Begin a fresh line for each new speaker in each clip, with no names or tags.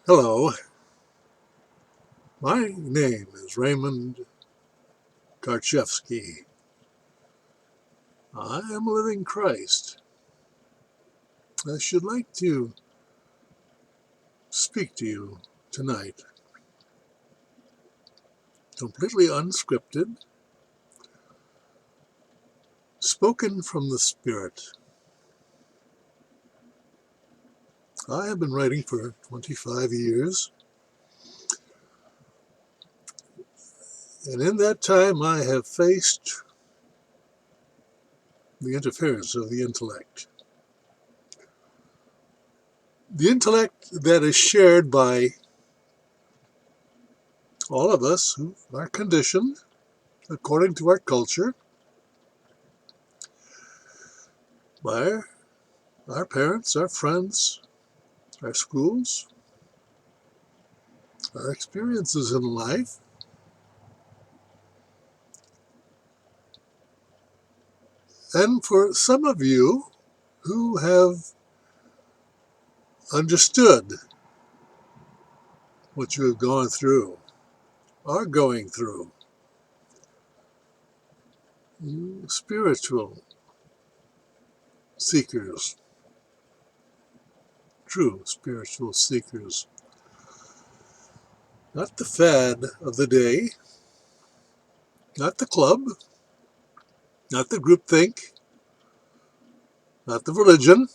Hello, my name is Raymond Karchevsky. I am a living Christ. I should like to speak to you tonight, completely unscripted, spoken from the Spirit. I have been writing for 25 years, and in that time I have faced the interference of the intellect. The intellect that is shared by all of us who are conditioned according to our culture, by our parents, our friends, our schools, our experiences in life, and for some of you who have understood what you have gone through, are going through, you spiritual seekers, true spiritual seekers, not the fad of the day, not the club, not the groupthink, not the religion,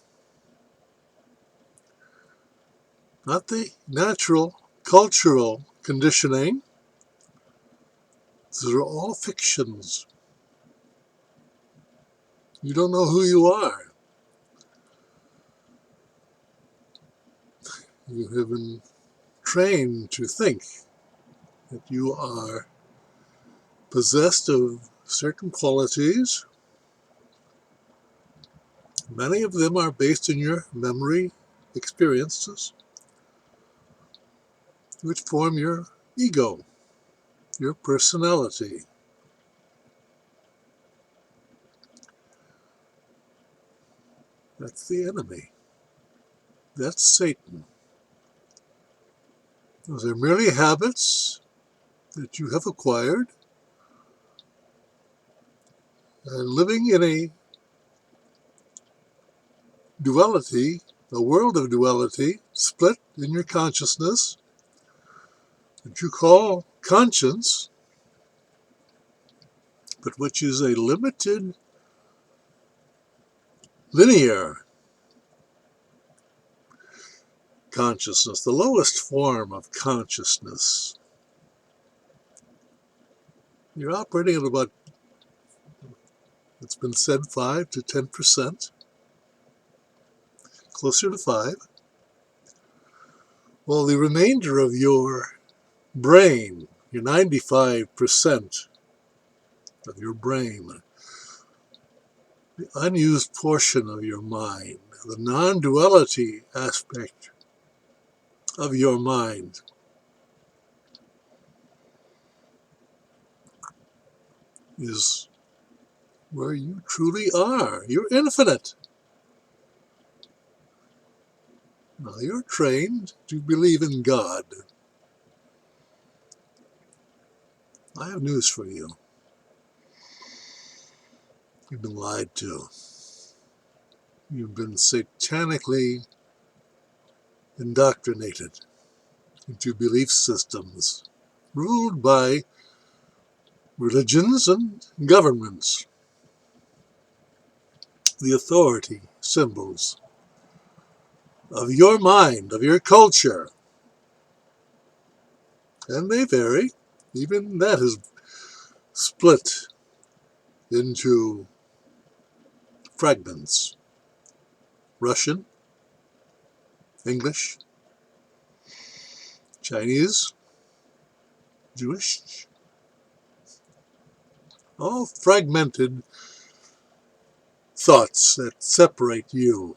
not the natural cultural conditioning. These are all fictions. You don't know who you are. You have been trained to think that you are possessed of certain qualities. Many of them are based in your memory experiences, which form your ego, your personality. That's the enemy. That's Satan. Those are merely habits that you have acquired, and living in a duality, a world of duality, split in your consciousness, that you call conscience, but which is a limited, linear consciousness, the lowest form of consciousness. You're operating at about, it's been said, 5 to 10%, closer to 5. Well, the remainder of your brain, your 95% of your brain, the unused portion of your mind, the non-duality aspect of your mind, is where you truly are. You're infinite. Now you're trained to believe in God. I have news for you. You've been lied to. You've been satanically indoctrinated into belief systems ruled by religions and governments, the authority symbols of your mind, of your culture. And they vary. Even that is split into fragments. Russian, English, Chinese, Jewish, all fragmented thoughts that separate you.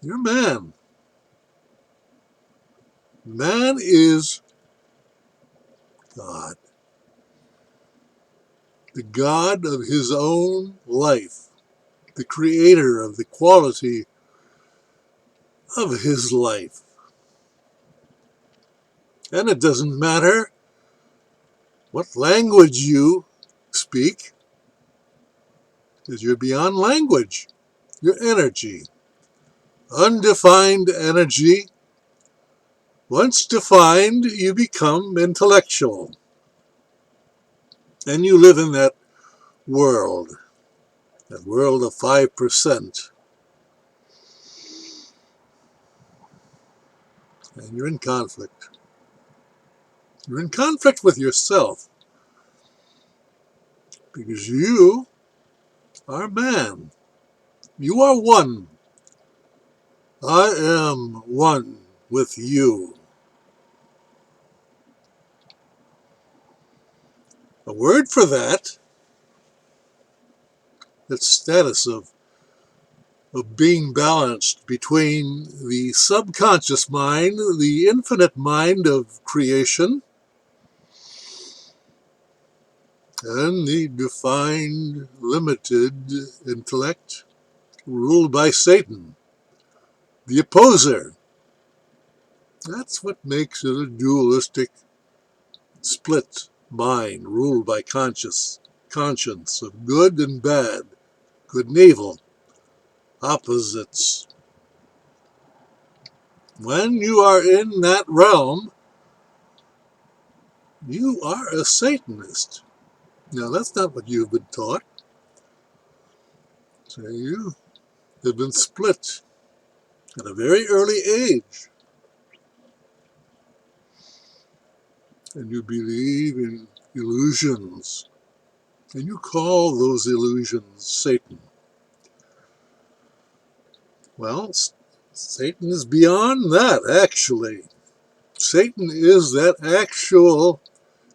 You're man. Man is God. The God of his own life. The creator of the quality of his life. And it doesn't matter what language you speak, because you're beyond language. Your energy, undefined energy. Once defined, you become intellectual. And you live in that world of 5%. And you're in conflict. You're in conflict with yourself because you are man. You are one. I am one with you. A word for that, that status of being balanced between the subconscious mind, the infinite mind of creation, and the defined, limited intellect ruled by Satan, the opposer. That's what makes it a dualistic, split mind ruled by conscience of good and bad, good and evil, opposites. When you are in that realm, you are a Satanist. Now, that's not what you've been taught. So you have been split at a very early age, and you believe in illusions, and you call those illusions Satan. Well, Satan is beyond that, actually. Satan is that actual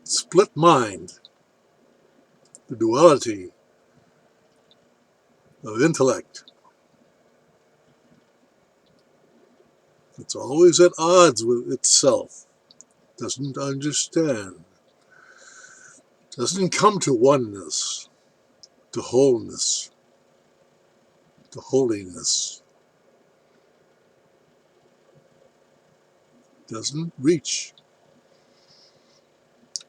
split mind, the duality of intellect. It's always at odds with itself, doesn't understand, doesn't come to oneness, to wholeness, to holiness, doesn't reach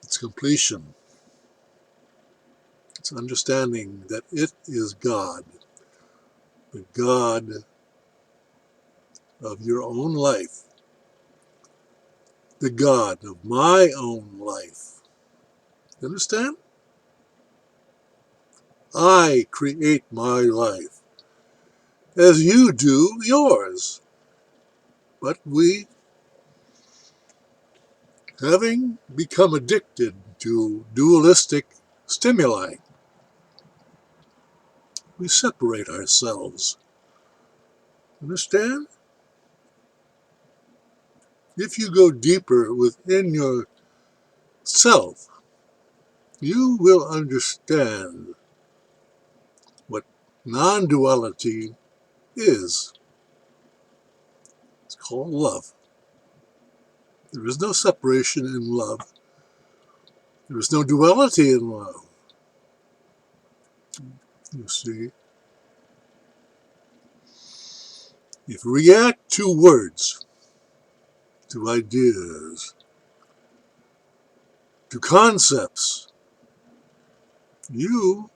its completion. It's understanding that it is God, the God of your own life, the God of my own life. You understand? I create my life as you do yours. But we, having become addicted to dualistic stimuli, we separate ourselves. Understand? If you go deeper within yourself, you will understand what non-duality is. It's called love. There is no separation in love. There is no duality in love. You see, if we react to words, to ideas, to concepts, you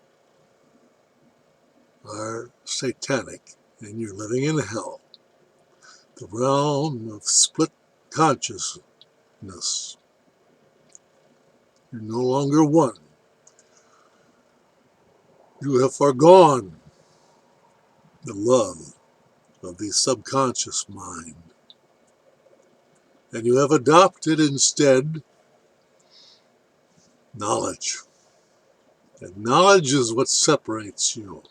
are satanic and you're living in hell, the realm of split consciousness. You're no longer one. You have foregone the love of the subconscious mind, and you have adopted instead knowledge. And knowledge is what separates you.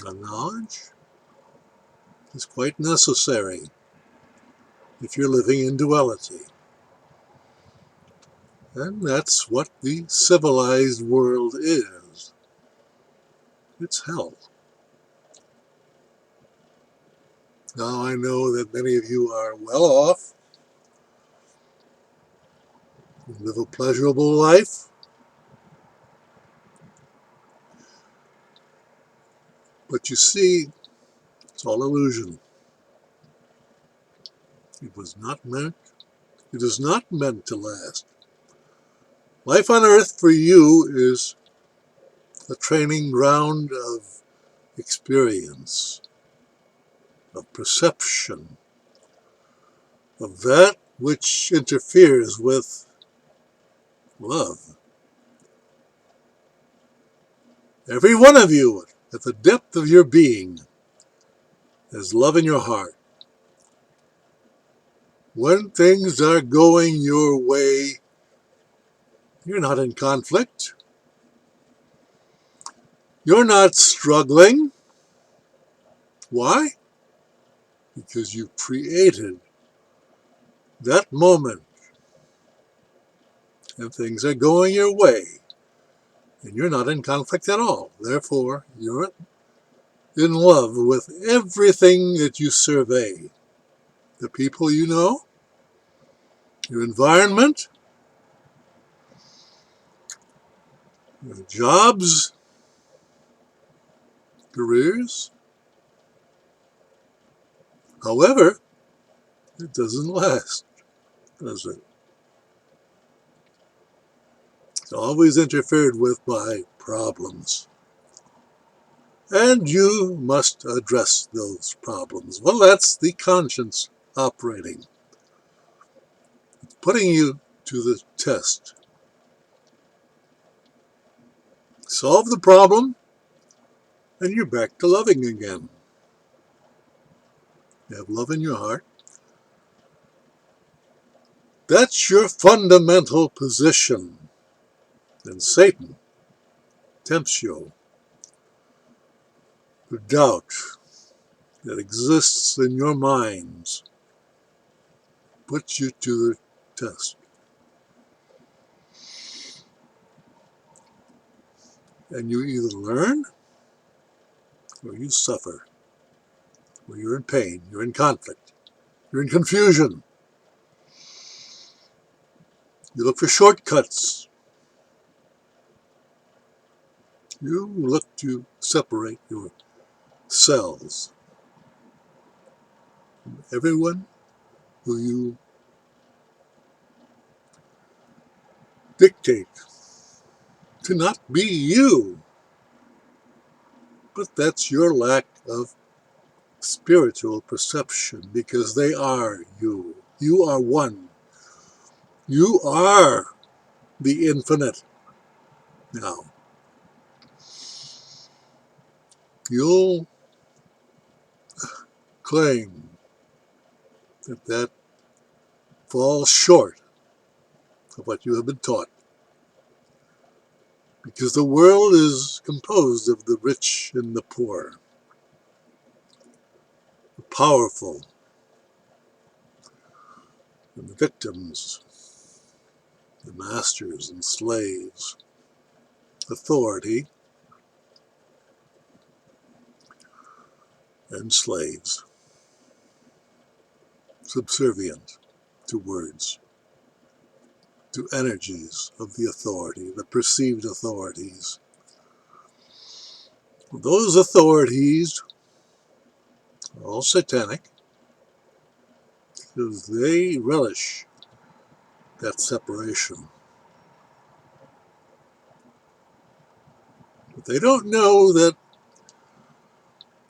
And knowledge is quite necessary if you're living in duality. And that's what the civilized world is. It's hell. Now I know that many of you are well off, live a pleasurable life, but you see, it's all illusion. It was not meant, it is not meant to last. Life on earth for you is a training ground of experience, of perception, of that which interferes with love. Every one of you, at the depth of your being, has love in your heart. When things are going your way, you're not in conflict. You're not struggling. Why? Because you created that moment and things are going your way and you're not in conflict at all. Therefore, you're in love with everything that you survey. The people you know, your environment, your jobs, careers. However, it doesn't last, does it? It's always interfered with by problems. And you must address those problems. Well, that's the conscience operating. It's putting you to the test. Solve the problem, and you're back to loving again. You have love in your heart. That's your fundamental position. And Satan tempts you. The doubt that exists in your minds puts you to the test. And you either learn or you suffer. Or you're in pain, you're in conflict, you're in confusion. You look for shortcuts. You look to separate your cells from everyone who you dictate to not be you. But that's your lack of spiritual perception, because they are you. You are one. You are the infinite. Now, you'll claim that that falls short of what you have been taught, because the world is composed of the rich and the poor, the powerful and the victims, the masters and slaves, authority and slaves, subservient to words, to energies of the authority, the perceived authorities. Those authorities are all satanic, because they relish that separation. But they don't know that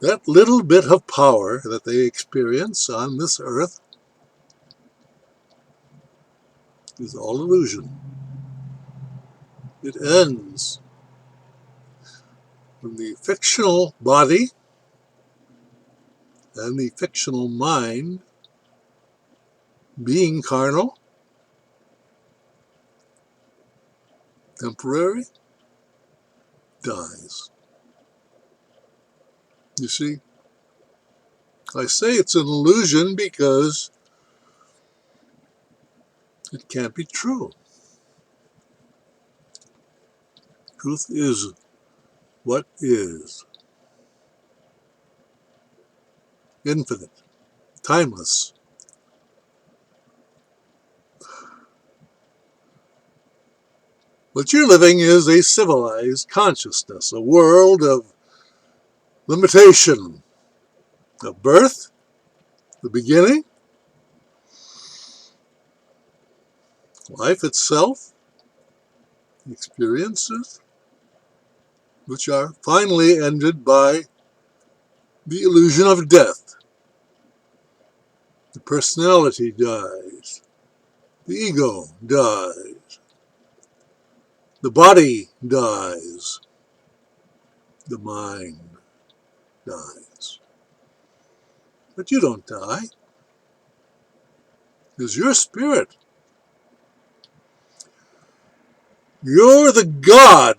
that little bit of power that they experience on this earth is all illusion. It ends when the fictional body and the fictional mind, being carnal, temporary, dies. You see, I say it's an illusion because it can't be true. Truth is what is. Infinite, timeless. What you're living is a civilized consciousness, a world of limitation, of birth, the beginning, life itself, experiences, which are finally ended by the illusion of death. The personality dies. The ego dies. The body dies. The mind dies. But you don't die, because you're spirit. You're the God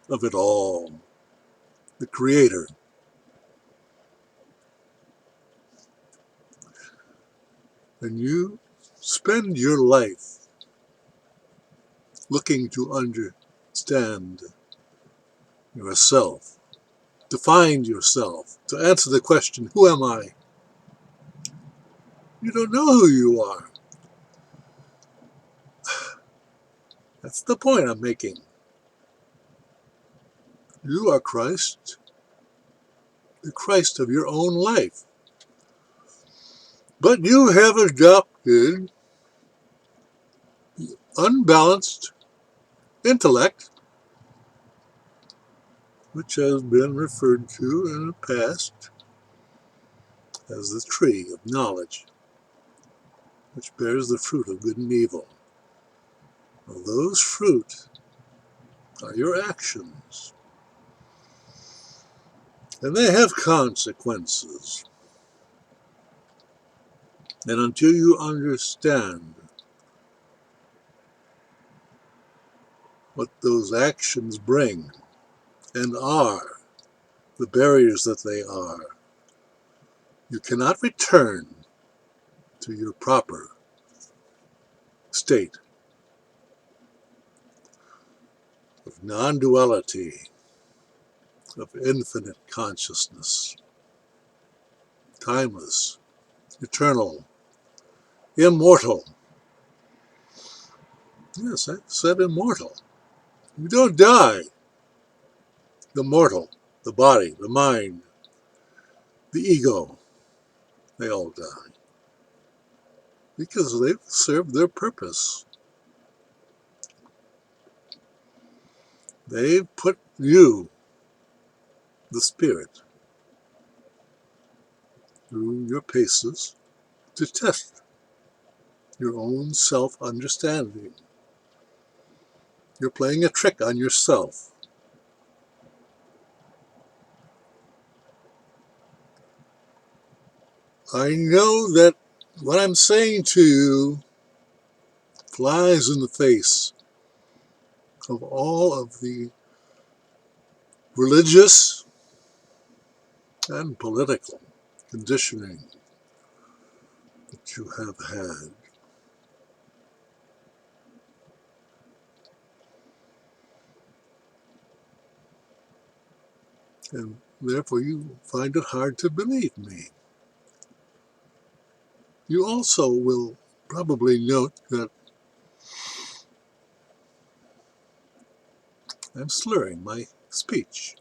of it all, the creator. And you spend your life looking to understand yourself, to find yourself, to answer the question, who am I? You don't know who you are. That's the point I'm making. You are Christ, the Christ of your own life. But you have adopted the unbalanced intellect, which has been referred to in the past as the tree of knowledge, which bears the fruit of good and evil. Well, those fruit are your actions, and they have consequences. And until you understand what those actions bring and are, the barriers that they are, you cannot return to your proper state of non-duality, of infinite consciousness, timeless, eternal, immortal. Yes, I said immortal. You don't die. The mortal, the body, the mind, the ego, they all die. Because they've served their purpose. They've put you, the spirit, through your paces to test your own self-understanding. You're playing a trick on yourself. I know that what I'm saying to you flies in the face of all of the religious and political conditioning that you have had. And therefore you find it hard to believe me. You also will probably note that I'm slurring my speech.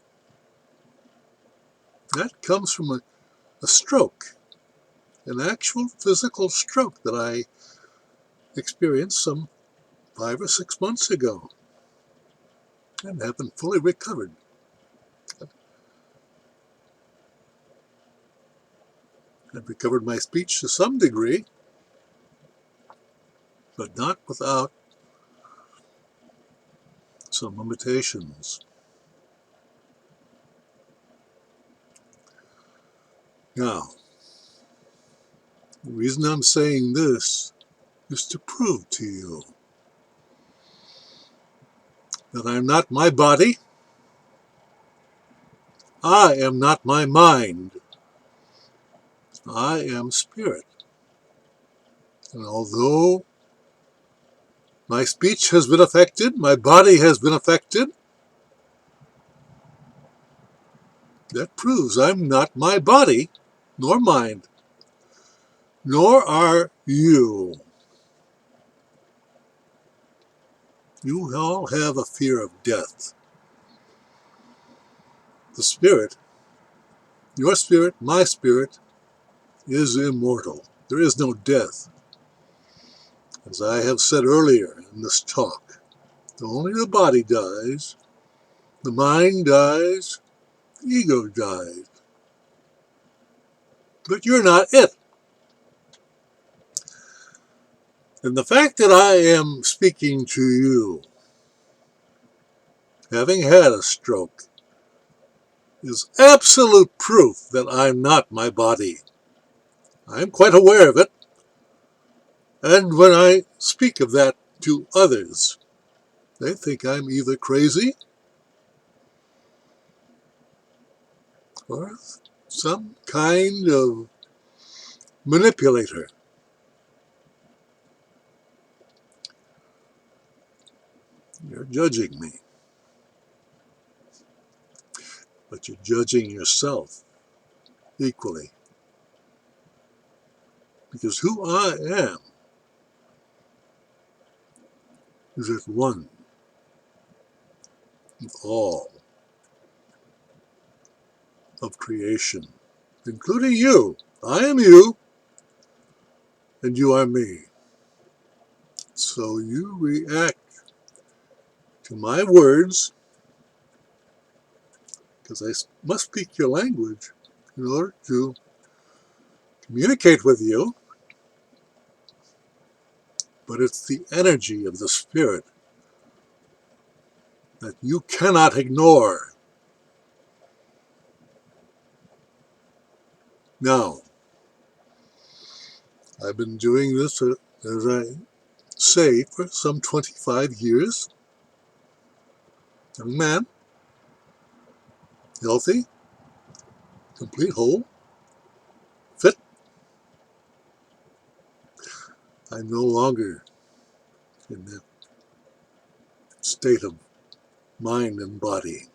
That comes from a stroke, an actual physical stroke that I experienced some 5 or 6 months ago and haven't fully recovered. I've recovered my speech to some degree, but not without some limitations. Now, the reason I'm saying this is to prove to you that I'm not my body, I am not my mind, I am spirit. And although my speech has been affected, my body has been affected, that proves I'm not my body, nor mind, nor are you. You all have a fear of death. The spirit, your spirit, my spirit, is immortal. There is no death. As I have said earlier in this talk, only the body dies, the mind dies, the ego dies. But you're not it. And the fact that I am speaking to you, having had a stroke, is absolute proof that I'm not my body. I'm quite aware of it. And when I speak of that to others, they think I'm either crazy or some kind of manipulator. You're judging me, but you're judging yourself equally. Because who I am is at one with all of creation, including you. I am you, and you are me. So you react to my words, because I must speak your language in order to communicate with you, but it's the energy of the spirit that you cannot ignore. Now, I've been doing this, as I say, for some 25 years. Young man, healthy, complete whole, fit. I'm no longer in that state of mind and body.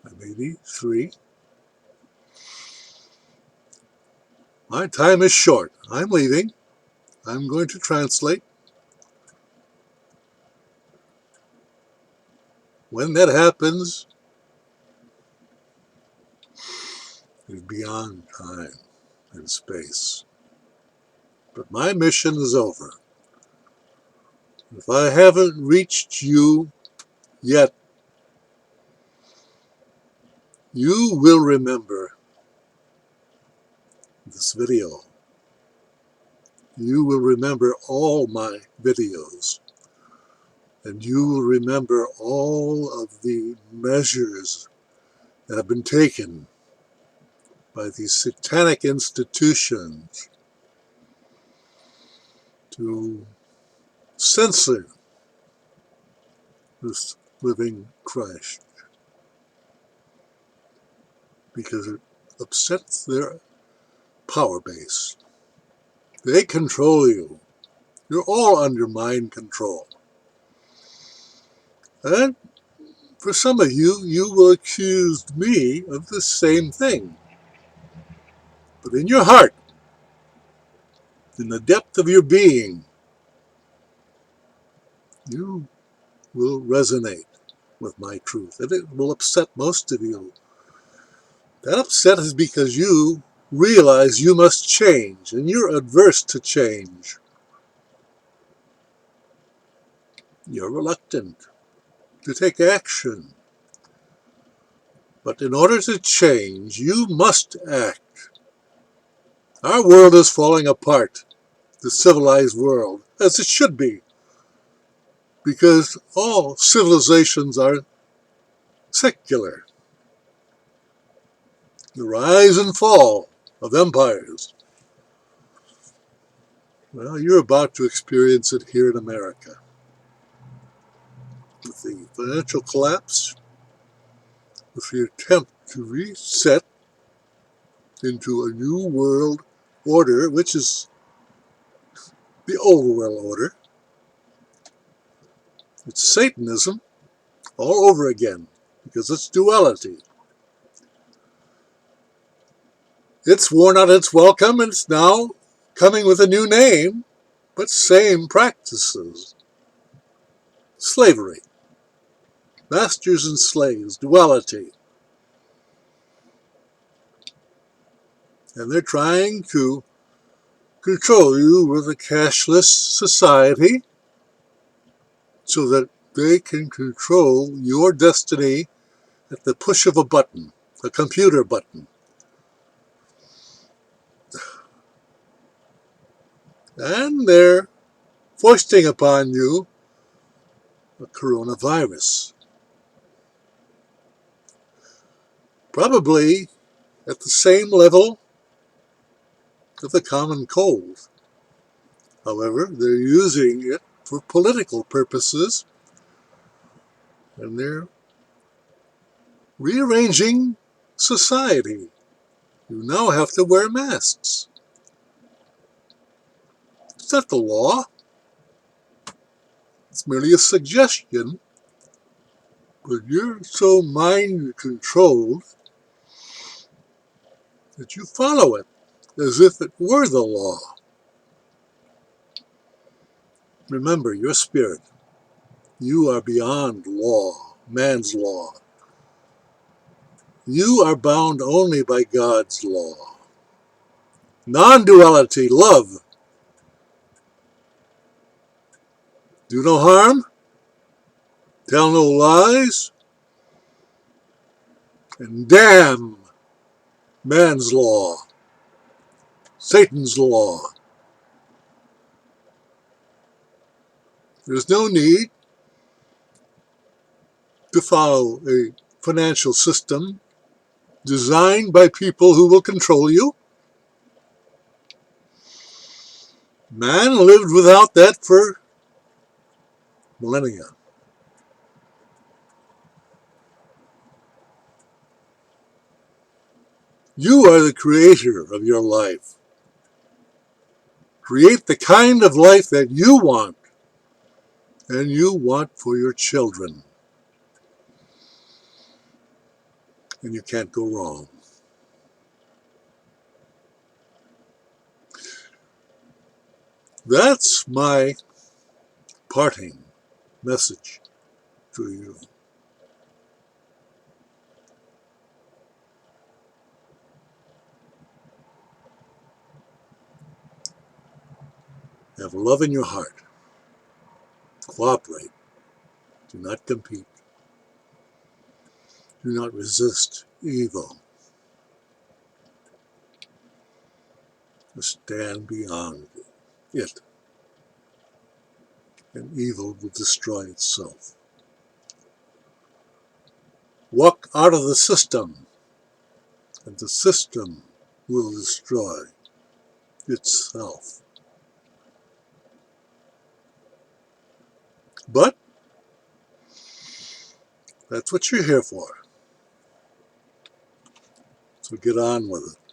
I'm 83. My time is short. I'm leaving. I'm going to translate. When that happens, it's beyond time and space. But my mission is over. If I haven't reached you yet, you will remember this video. You will remember all my videos. And you will remember all of the measures that have been taken by these satanic institutions to censor this living Christ, because it upsets their power base. They control you. You're all under mind control. And for some of you, you will accuse me of the same thing. But in your heart, in the depth of your being, you will resonate with my truth. And it will upset most of you. That upset is because you realize you must change, and you're adverse to change. You're reluctant to take action. But in order to change, you must act. Our world is falling apart, the civilized world, as it should be, because all civilizations are secular. The rise and fall of empires. Well, you're about to experience it here in America. With the financial collapse, with the attempt to reset into a new world order, which is the old world order. It's Satanism all over again, because it's duality. It's worn out its welcome, and it's now coming with a new name, but same practices. Slavery. Masters and slaves, duality. And they're trying to control you with a cashless society so that they can control your destiny at the push of a button, a computer button. And they're foisting upon you a coronavirus. Probably at the same level of the common cold. However, they're using it for political purposes, and they're rearranging society. You now have to wear masks. It's not the law. It's merely a suggestion, but you're so mind-controlled that you follow it as if it were the law. Remember, your spirit. You are beyond law, man's law. You are bound only by God's law. Non-duality, love. Do no harm, tell no lies, and damn man's law, Satan's law. There's no need to follow a financial system designed by people who will control you. Man lived without that for millennia. You are the creator of your life. Create the kind of life that you want and you want for your children. And you can't go wrong. That's my parting message to you. Have love in your heart. Cooperate. Do not compete. Do not resist evil. Stand beyond it, and evil will destroy itself. Walk out of the system, and the system will destroy itself. But that's what you're here for. So get on with it.